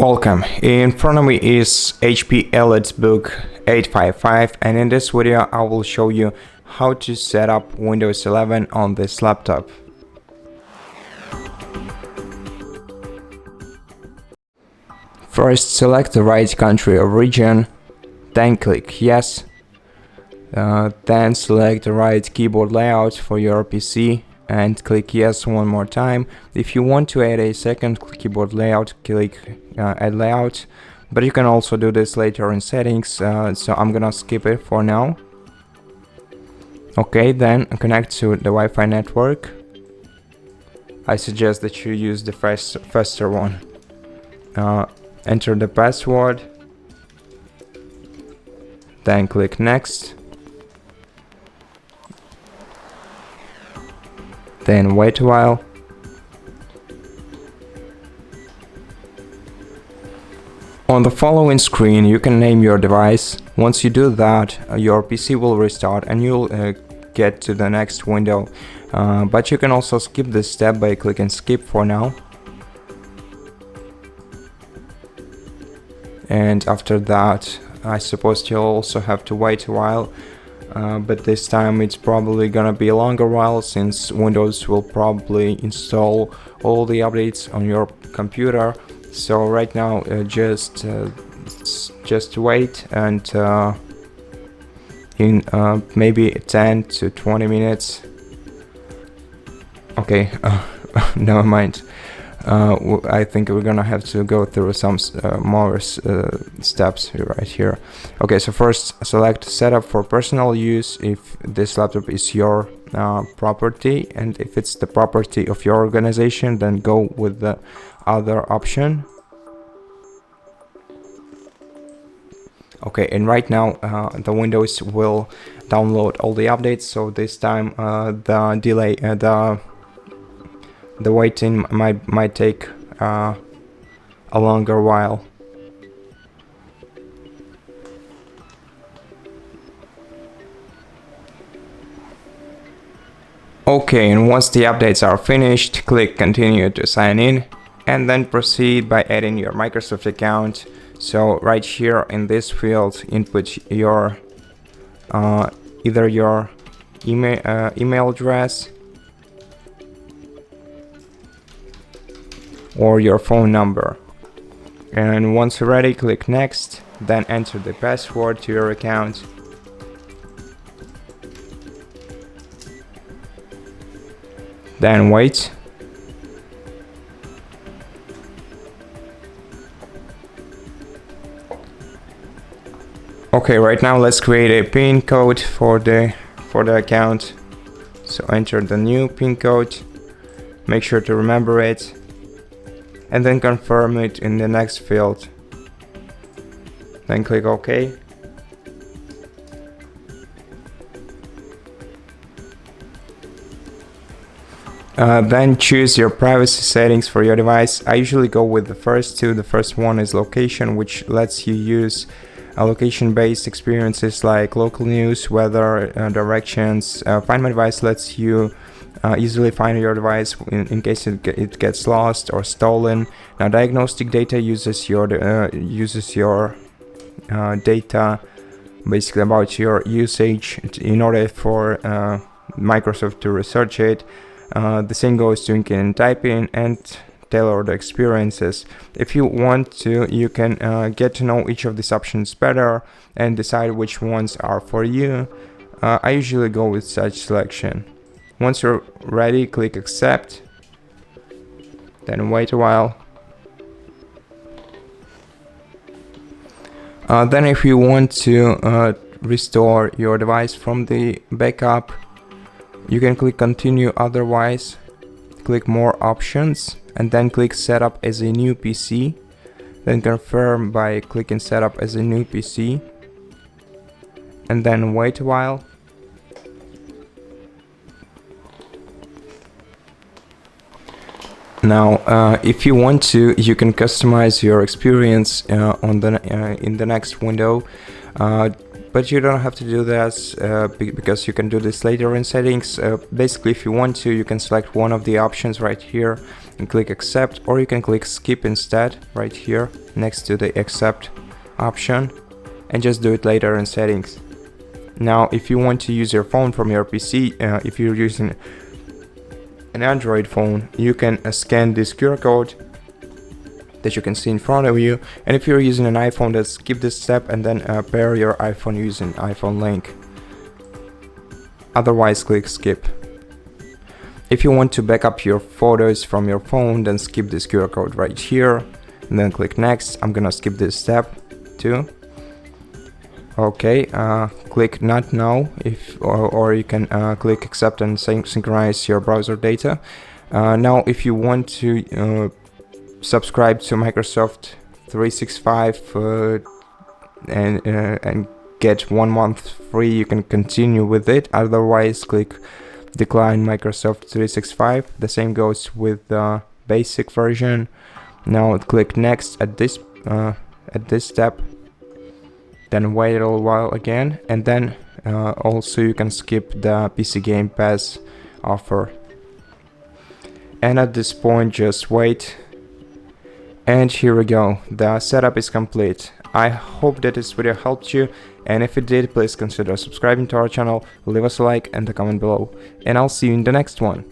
Welcome. In front of me is HP ELITEBOok 855, and in this video I will show you how to set up Windows 11 on this laptop. First, select the right country or region, then click yes. Then select the right keyboard layout for your PC and click yes one more time. If you want to add a second keyboard layout, click add layout, but you can also do this later in settings, so I'm gonna skip it for now. Okay, then connect to the Wi-Fi network. I suggest that you use the faster one. Enter the password, then click next, then wait a while. On the following screen you can name your device. Once you do that, your PC will restart and you'll get to the next window, but you can also skip this step by clicking skip for now. And after that, I suppose you'll also have to wait a while, but this time it's probably gonna be a longer while, since Windows will probably install all the updates on your computer. So right now, just wait, and in maybe 10 to 20 minutes. Okay, never mind. I think we're gonna have to go through some more steps right here. Okay, so first select setup for personal use if this laptop is your property, and if it's the property of your organization, then go with the other option. Okay, and right now the Windows will download all the updates, so this time the delay the waiting might take a longer while. Okay, and once the updates are finished, click continue to sign in, and then proceed by adding your Microsoft account. So right here in this field, input your either your email address or your phone number, and once you're ready, click next, then enter the password to your account. Then wait. Okay, right now let's create a PIN code for the account. So enter the new PIN code, make sure to remember it, and then confirm it in the next field. Then click OK. Then choose your privacy settings for your device. I usually go with the first two. The first one is location, which lets you use location-based experiences like local news, weather, directions. Find My Device lets you easily find your device in case it gets lost or stolen. Now, diagnostic data uses your data basically about your usage in order for Microsoft to research it. The same goes to in typing and tailored experiences. If you want to, you can get to know each of these options better and decide which ones are for you. I usually go with such selection. Once you're ready, click accept, then wait a while. Then if you want to restore your device from the backup, you can click continue, otherwise click more options, and then click setup as a new PC, then confirm by clicking setup as a new PC, and then wait a while. Now, if you want to, you can customize your experience in the next window. But you don't have to do this because you can do this later in settings. Basically, if you want to, you can select one of the options right here click accept, or you can click skip instead right here next to the accept option, and just do it later in settings. Now if you want to use your phone from your PC, if you're using an Android phone, you can scan this QR code that you can see in front of you, and if you're using an iPhone, just skip this step and then pair your iPhone using iPhone link. Otherwise click skip. If you want to back up your photos from your phone, then skip this QR code right here and then click next. I'm gonna skip this step too. Okay, click not now, or you can click accept and synchronize your browser data. Now if you want to subscribe to Microsoft 365 and get 1 month free, you can continue with it. Otherwise click decline Microsoft 365. The same goes with the basic version. Now click next at this step, then wait a little while again, and then also you can skip the PC Game Pass offer. And at this point just wait, and here we go, the setup is complete. I hope that this video helped you, and if it did, please consider subscribing to our channel, leave us a like and a comment below, and I'll see you in the next one.